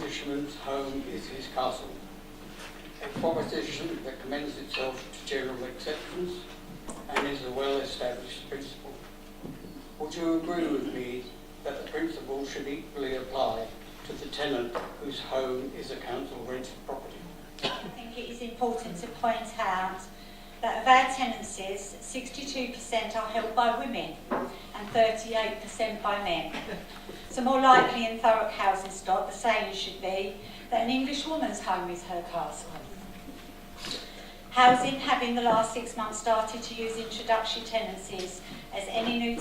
Englishman's home is his castle. A proposition that commends itself to general acceptance and is a well-established principle. Would you agree with me that the principle should equally apply to the tenant whose home is a council rented property? I think it is important to point out that of our tenancies, 62% are held by women and 38% by men. So more likely in Thurrock housing stock, the saying should be that an English woman's home is her castle. Housing have in the last 6 months started to use introductory tenancies as any new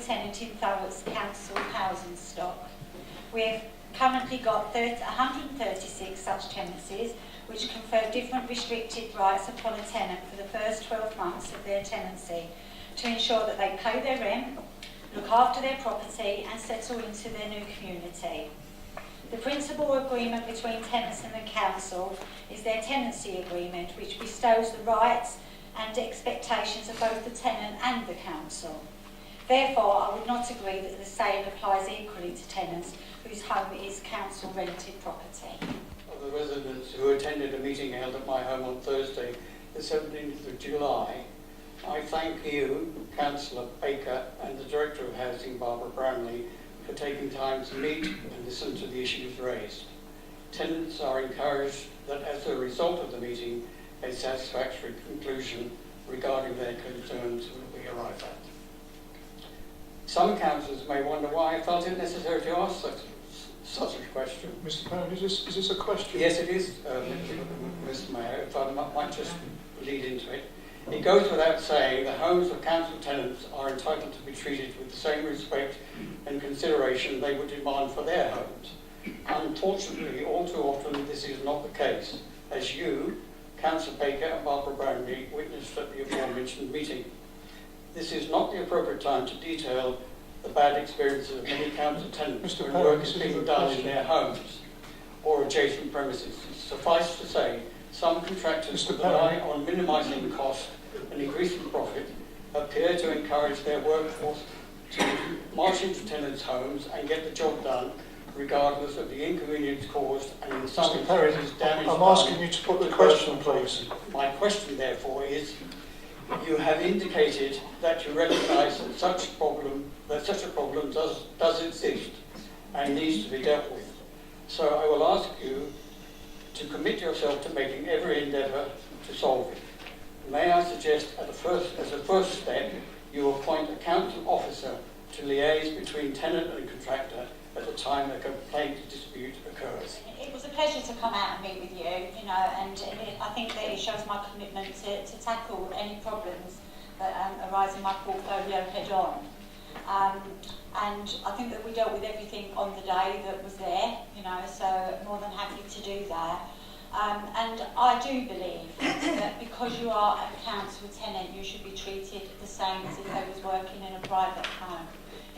tenant in Thurrock's council housing stock. We've currently got 136 such tenancies, which confer different restricted rights upon a tenant for the first 12 months of their tenancy to ensure that they pay their rent, look after their property and settle into their new community. The principal agreement between tenants and the council is their tenancy agreement, which bestows the rights and expectations of both the tenant and the council. Therefore, I would not agree that the same applies equally to tenants whose home is council rented property. Of the residents who attended a meeting held at my home on Thursday, the 17th of July, I thank you, Councillor Baker, and the Director of Housing, Barbara Brownlee, for taking time to meet and listen to the issues raised. Tenants are encouraged that as a result of the meeting, a satisfactory conclusion regarding their concerns will be arrived at. Some councillors may wonder why I felt it necessary to ask such a question. Mr. Perrin, is this a question? Yes, it is, Mr. Mayor, if I might just lead into it. It goes without saying that homes of council tenants are entitled to be treated with the same respect and consideration they would demand for their homes. Unfortunately, all too often this is not the case, as you, Councillor Baker and Barbara Brownlee, witnessed at the aforementioned meeting. This is not the appropriate time to detail the bad experiences of many council tenants when work is being done in their homes or adjacent premises. Suffice to say, some contractors who rely on minimising cost and increasing profit appear to encourage their workforce to march into tenants' homes and get the job done, regardless of the inconvenience caused and in some instances damage. I'm asking you to put the question, please. My question, therefore, is: you have indicated that you recognise that such a problem does exist and needs to be dealt with. So I will ask you to commit yourself to making every endeavour to solve it. May I suggest as a first step, you appoint a council officer to liaise between tenant and contractor at the time a complaint dispute occurs. It was a pleasure to come out and meet with you, and I think that it shows my commitment to tackle any problems that arise in my portfolio head on. And I think that we dealt with everything on the day that was there, so more than happy to do that. And I do believe that because you are a council tenant, you should be treated the same as if they was working in a private home.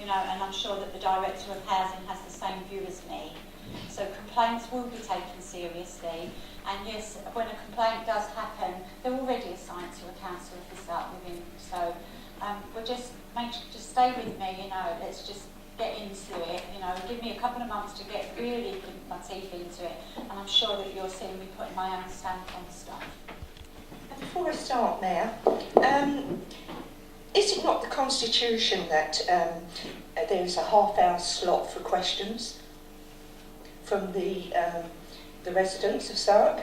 And I'm sure that the Director of Housing has the same view as me. So complaints will be taken seriously. And yes, when a complaint does happen, they're already assigned to a council officer within. So we'll just stay with me, let's just get into it, give me a couple of months to get really my teeth into it, and I'm sure that you'll see me putting my own stamp on stuff. Before I start, Mayor, is it not the Constitution that there is a half-hour slot for questions from the residents of Thurrock?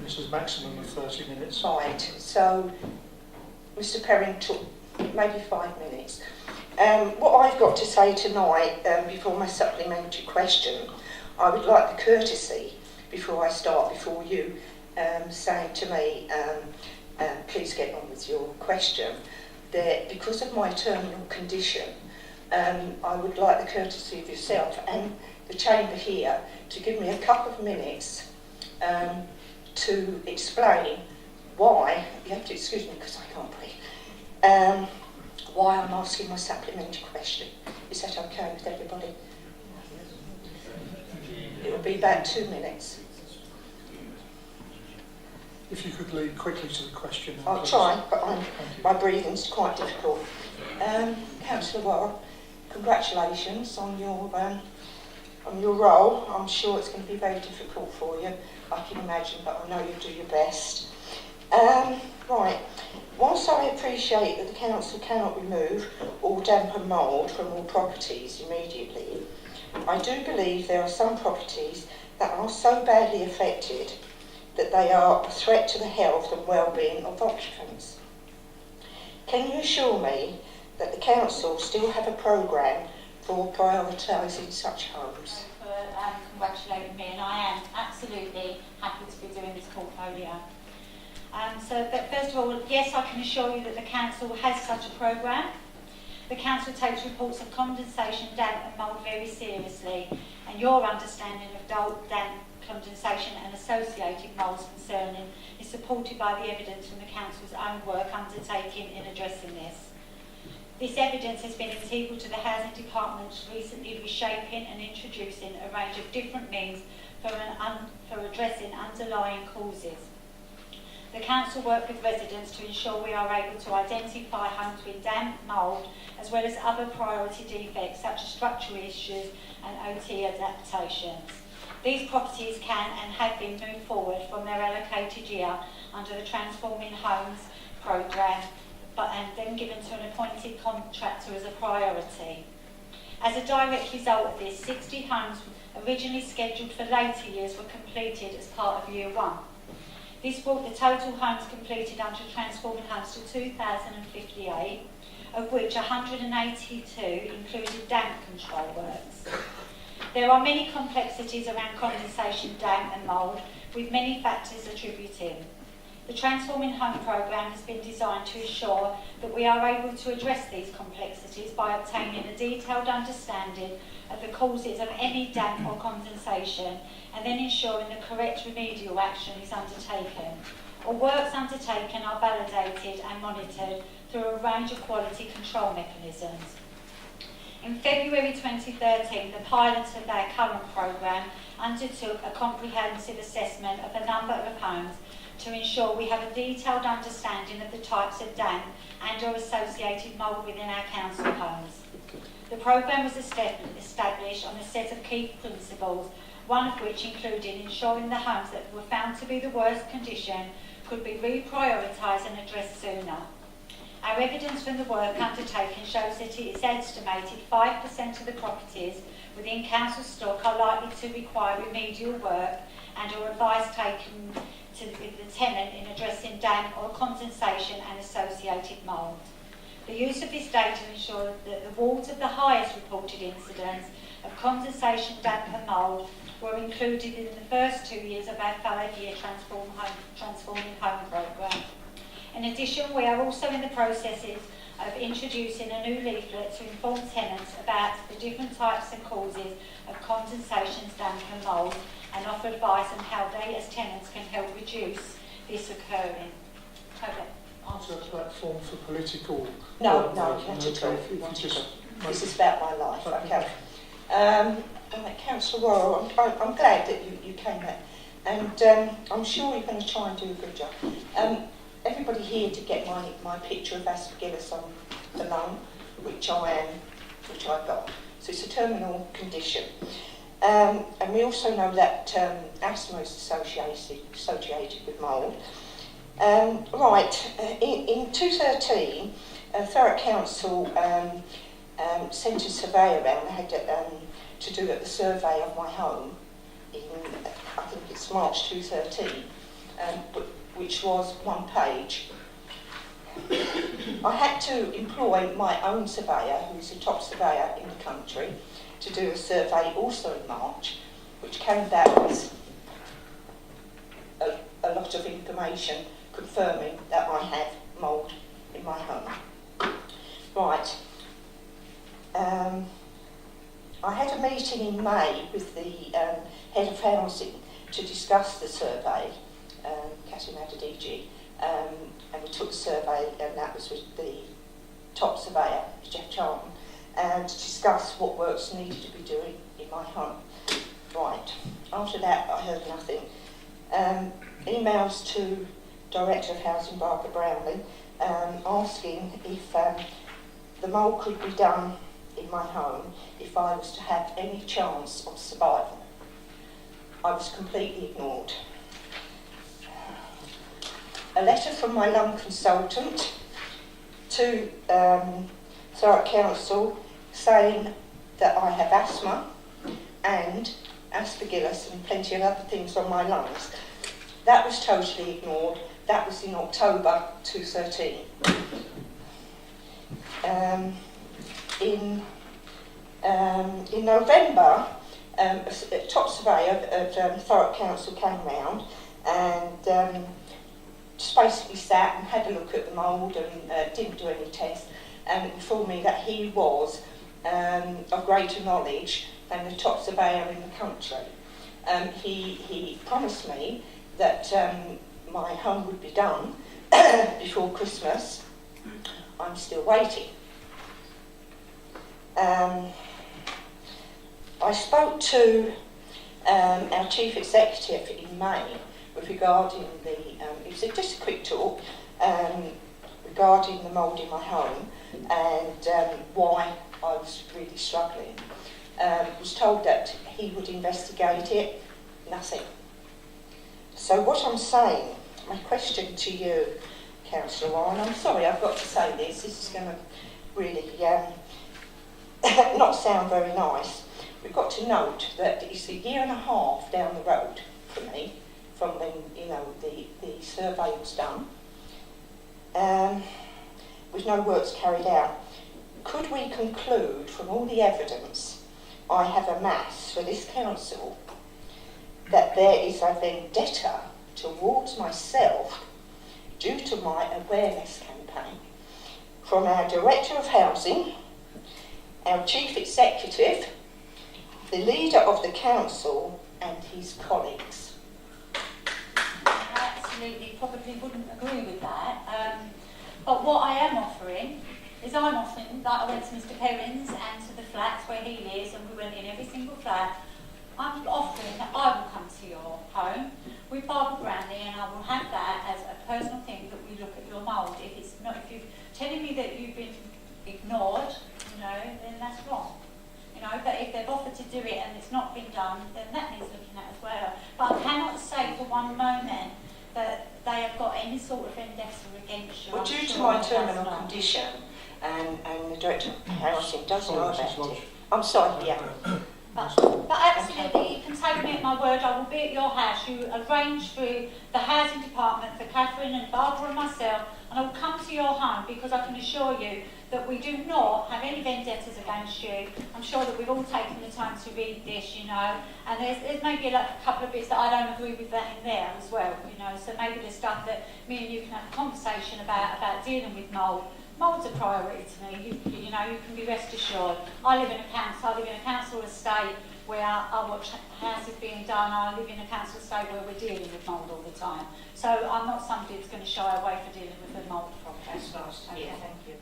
This is maximum of 30 minutes. Right, so Mr. Perrin took maybe 5 minutes. What I've got to say tonight, before my supplementary question, I would like the courtesy, before I start, before you saying to me, please get on with your question, that because of my terminal condition, I would like the courtesy of yourself and the chamber here to give me a couple of minutes to explain why, you have to excuse me because I can't breathe, why I'm asking my supplementary question. Is that okay with everybody? It will be about 2 minutes. If you could lead quickly to the question. I'll try, but my breathing's quite difficult. Councillor Warren, congratulations on your role. I'm sure it's going to be very difficult for you, I can imagine, but I know you'll do your best. Right, whilst I appreciate that the council cannot remove all damp and mould from all properties immediately, I do believe there are some properties that are so badly affected that they are a threat to the health and well-being of occupants. Can you assure me that the council still have a programme for prioritising such homes? For congratulating me, and I am absolutely happy to be doing this portfolio. But first of all, yes, I can assure you that the council has such a programme. The council takes reports of condensation, damp and mould very seriously, and your understanding of damp, condensation and associated moulds concerning is supported by the evidence from the council's own work undertaken in addressing this. This evidence has been integral to the Housing Department's recently reshaping and introducing a range of different means for addressing underlying causes. The council worked with residents to ensure we are able to identify homes with damp, mould, as well as other priority defects such as structural issues and OT adaptations. These properties can and have been moved forward from their allocated year under the Transforming Homes programme, and then given to an appointed contractor as a priority. As a direct result of this, 60 homes originally scheduled for later years were completed as part of year one. This brought the total homes completed under Transforming Homes to 2,058, of which 182 included damp control works. There are many complexities around condensation, damp and mould, with many factors attributing. The Transforming Home programme has been designed to ensure that we are able to address these complexities by obtaining a detailed understanding of the causes of any damp or condensation and then ensuring the correct remedial action is undertaken. All works undertaken are validated and monitored through a range of quality control mechanisms. In February 2013, the pilot of our current programme undertook a comprehensive assessment of a number of homes to ensure we have a detailed understanding of the types of damp and or associated mould within our council homes. The programme was established on a set of key principles, one of which included ensuring the homes that were found to be the worst condition could be reprioritised and addressed sooner. Our evidence from the work undertaken shows that it is estimated 5% of the properties within council stock are likely to require remedial work and or advice taken to the tenant in addressing damp or condensation and associated mould. The use of this data ensured that the wards of the highest reported incidents of condensation, damp and mould were included in the first 2 years of our 5-year Transforming Home programme. In addition, we are also in the processes of introducing a new leaflet to inform tenants about the different types and causes of condensation, damp and mould, and offer advice on how they as tenants can help reduce this occurring. Is that a platform for political? No, not at all. This is about my life. Okay. Councillor Worrell, I'm glad that you came there, and I'm sure you're going to try and do a good job. Everybody here to get my picture of aspergillus on the lung, which I've got. So it's a terminal condition. And we also know that asthma is associated with mould. In 2013, Thurrock Council sent a survey around. I had to do a survey of my home in, I think it's March 2013, which was 1 page. I had to employ my own surveyor, who's the top surveyor in the country, to do a survey also in March, which came back with a lot of information confirming that I have mould in my home. Right. I had a meeting in May with the head of housing to discuss the survey, Catherine Adediji, and we took the survey, and that was with the top surveyor, Jeff Charlton, and to discuss what works needed to be doing in my home. Right. After that, I heard nothing. Emails to Director of Housing, Barbara Brownlee, asking if the mould could be done in my home if I was to have any chance of survival. I was completely ignored. A letter from my lung consultant to Thurrock Council saying that I have asthma and aspergillus and plenty of other things on my lungs. That was totally ignored. That was in October 2013. In November, a top surveyor of Thurrock Council came round and just basically sat and had a look at the mould and didn't do any tests, and informed me that he was of greater knowledge than the top surveyor in the country. He promised me that my home would be done before Christmas. I'm still waiting. I spoke to our chief executive in May regarding it was just a quick talk regarding the mould in my home and why I was really struggling. Was told that he would investigate it. Nothing. So what I'm saying, my question to you, Councillor Warren, I'm sorry I've got to say this is going to really not sound very nice. We've got to note that it's 1.5 years down the road for me from when the survey was done, with no works carried out. Could we conclude from all the evidence I have amassed for this council that there is a vendetta towards myself due to my awareness campaign from our Director of Housing, our Chief Executive, the leader of the council and his colleagues? I absolutely probably wouldn't agree with that. But what I am offering is I'm offering that I went to Mr. Perrin's and to the flats where he lives, and we went in every single flat. I'm offering that I will come to your home with Barbara Brandy, and I will have that as a personal thing that we look at your mould. If it's not, if you're telling me that you've been ignored, then that's wrong. But if they've offered to do it and it's not been done, then that needs looking at as well. But I cannot say for one moment that they have got any sort of vendetta against you. Well, due to my terminal condition, and the Director of Housing does know about it. I'm sorry, yeah. But absolutely, you can take me at my word. I will be at your house. You arrange through the housing department for Catherine and Barbara and myself, and I will come to your home, because I can assure you that we do not have any vendettas against you. I'm sure that we've all taken the time to read this, and there's maybe a couple of bits that I don't agree with that in there as well, so maybe there's stuff that me and you can have a conversation about dealing with mould. Mould's a priority to me, you can be rest assured. I live in a council estate where I watch houses being done. I live in a council estate where we're dealing with mould all the time. So I'm not somebody that's going to shy away from dealing with a mould problem. That's nice. Yeah, thank you.